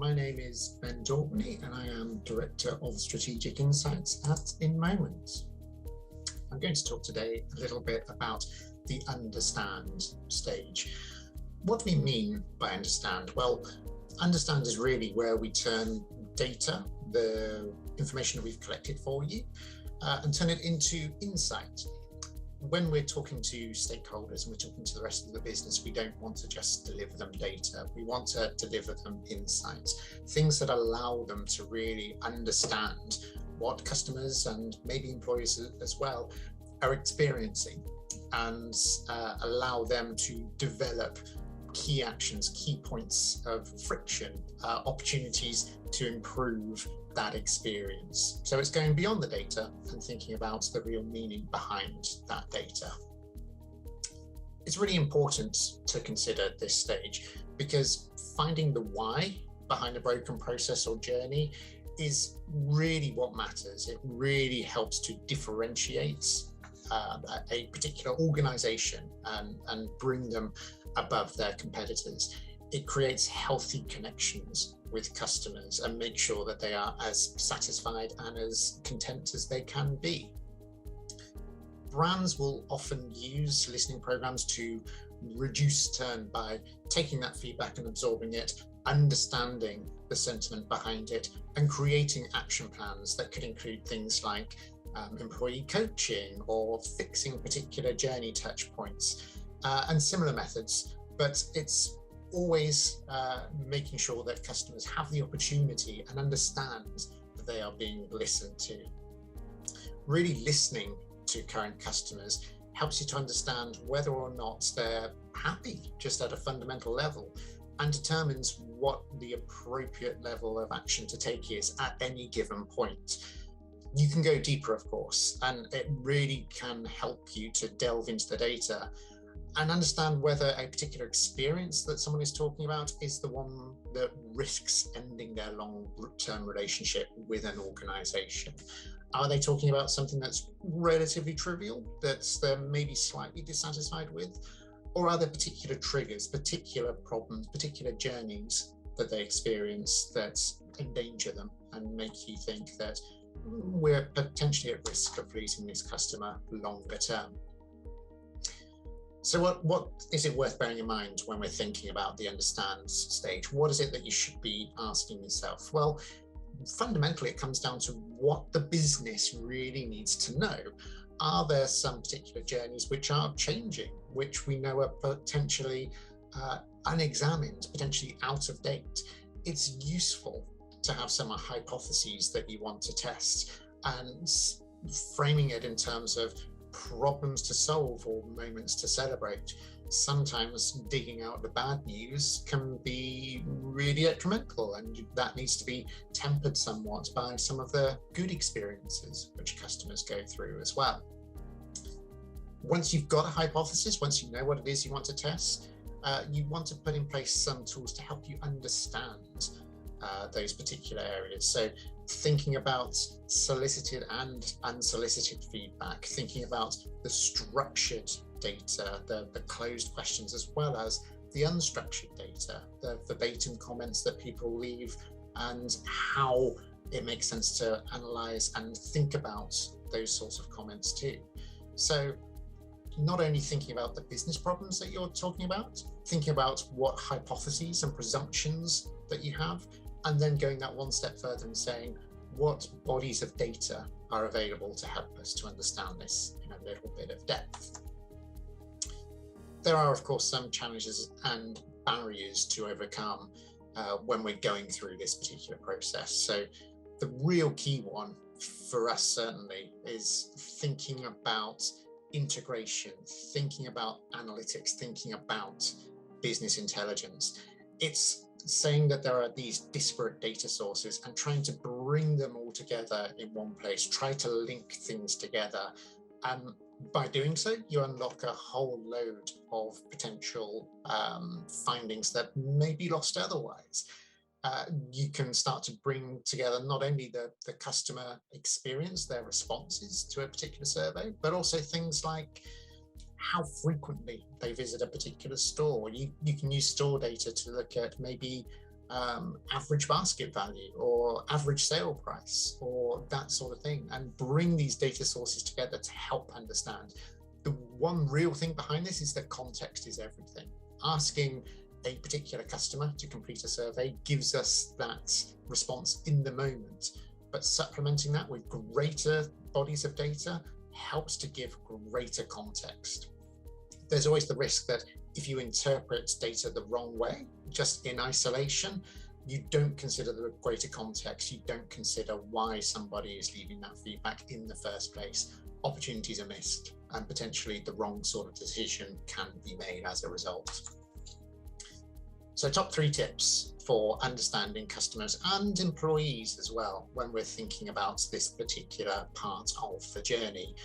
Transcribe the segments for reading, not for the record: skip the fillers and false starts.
My name is Ben Daubney and I am Director of Strategic Insights at InMoment. I'm going to talk today a little bit about the understand stage. What do we mean by understand? Well, understand is really where we turn data, the information that we've collected for you, and turn it into insight. When we're talking to stakeholders and we're talking to the rest of the business, we don't want to just deliver them data. We want to deliver them insights, things that allow them to really understand what customers and maybe employees as well are experiencing, and allow them to develop key actions, key points of friction, opportunities to improve that experience. So it's going beyond the data and thinking about the real meaning behind that data. It's really important to consider this stage because finding the why behind a broken process or journey is really what matters. It really helps to differentiate a particular organization and bring them above their competitors. It creates healthy connections with customers and make sure that they are as satisfied and as content as they can be. Brands will often use listening programs to reduce turn by taking that feedback and absorbing it, understanding the sentiment behind it, and creating action plans that could include things like employee coaching or fixing particular journey touch points and similar methods. But it's always making sure that customers have the opportunity and understand that they are being listened to. Really listening to current customers helps you to understand whether or not they're happy just at a fundamental level, and determines what the appropriate level of action to take is at any given point. You can go deeper, of course, and it really can help you to delve into the data and understand whether a particular experience that someone is talking about is the one that risks ending their long-term relationship with an organization. Are they talking about something that's relatively trivial, that they're maybe slightly dissatisfied with? Or are there particular triggers, particular problems, particular journeys that they experience that endanger them and make you think that we're potentially at risk of losing this customer longer term? So what is it worth bearing in mind when we're thinking about the understand stage? What is it that you should be asking yourself? Well, fundamentally, it comes down to what the business really needs to know. Are there some particular journeys which are changing, which we know are potentially unexamined, potentially out of date? It's useful to have some hypotheses that you want to test, and framing it in terms of problems to solve or moments to celebrate. Sometimes digging out the bad news can be really detrimental, and that needs to be tempered somewhat by some of the good experiences which customers go through as well. Once you've got a hypothesis, once you know what it is you want to test, you want to put in place some tools to help you understand those particular areas. So thinking about solicited and unsolicited feedback, thinking about the structured data, the closed questions, as well as the unstructured data, the verbatim comments that people leave, and how it makes sense to analyze and think about those sorts of comments too. So not only thinking about the business problems that you're talking about, thinking about what hypotheses and presumptions that you have, and then going that one step further and saying, what bodies of data are available to help us to understand this in a little bit of depth? There are, of course, some challenges and barriers to overcome when we're going through this particular process. So the real key one for us certainly is thinking about integration, thinking about analytics, thinking about business intelligence. It's saying that there are these disparate data sources and trying to bring them all together in one place, try to link things together. And by doing so, you unlock a whole load of potential findings that may be lost otherwise. You can start to bring together not only the customer experience, their responses to a particular survey, but also things like how frequently they visit a particular store. You can use store data to look at maybe average basket value or average sale price or that sort of thing, and bring these data sources together to help understand. The one real thing behind this is that context is everything. Asking a particular customer to complete a survey gives us that response in the moment, but supplementing that with greater bodies of data helps to give greater context. There's always the risk that if you interpret data the wrong way, just in isolation, you don't consider the greater context, you don't consider why somebody is leaving that feedback in the first place. Opportunities are missed, and potentially the wrong sort of decision can be made as a result. So top 3 tips for understanding customers and employees as well when we're thinking about this particular part of the journey.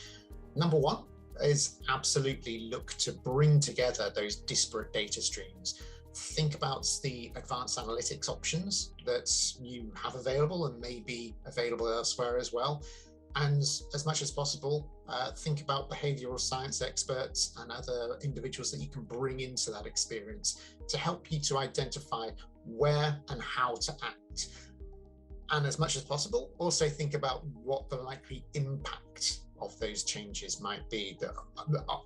Number 1 is absolutely look to bring together those disparate data streams. Think about the advanced analytics options that you have available and may be available elsewhere as well. And as much as possible, think about behavioural science experts and other individuals that you can bring into that experience to help you to identify where and how to act. And as much as possible, also think about what the likely impact of those changes might be,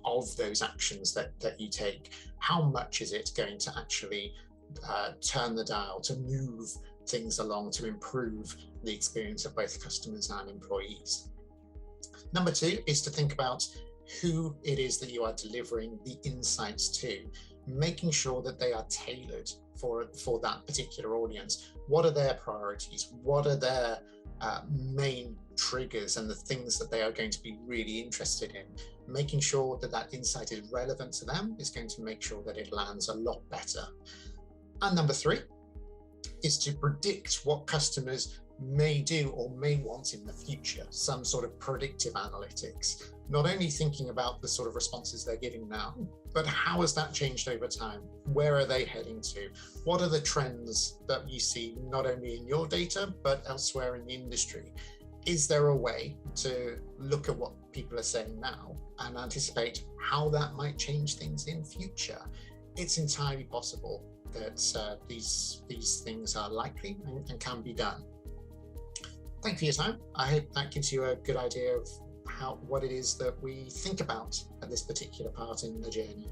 of those actions that you take. How much is it going to actually turn the dial, to move things along, to improve the experience of both customers and employees? Number 2 is to think about who it is that you are delivering the insights to, making sure that they are tailored for that particular audience. What are their priorities? What are their main triggers and the things that they are going to be really interested in? Making sure that that insight is relevant to them is going to make sure that it lands a lot better. And number 3 is to predict what customers may do or may want in the future, some sort of predictive analytics. Not only thinking about the sort of responses they're giving now, but how has that changed over time? Where are they heading to? What are the trends that you see not only in your data, but elsewhere in the industry? Is there a way to look at what people are saying now and anticipate how that might change things in future? It's entirely possible that these things are likely and can be done. Thank you for your time. I hope that gives you a good idea of what it is that we think about at this particular part in the journey.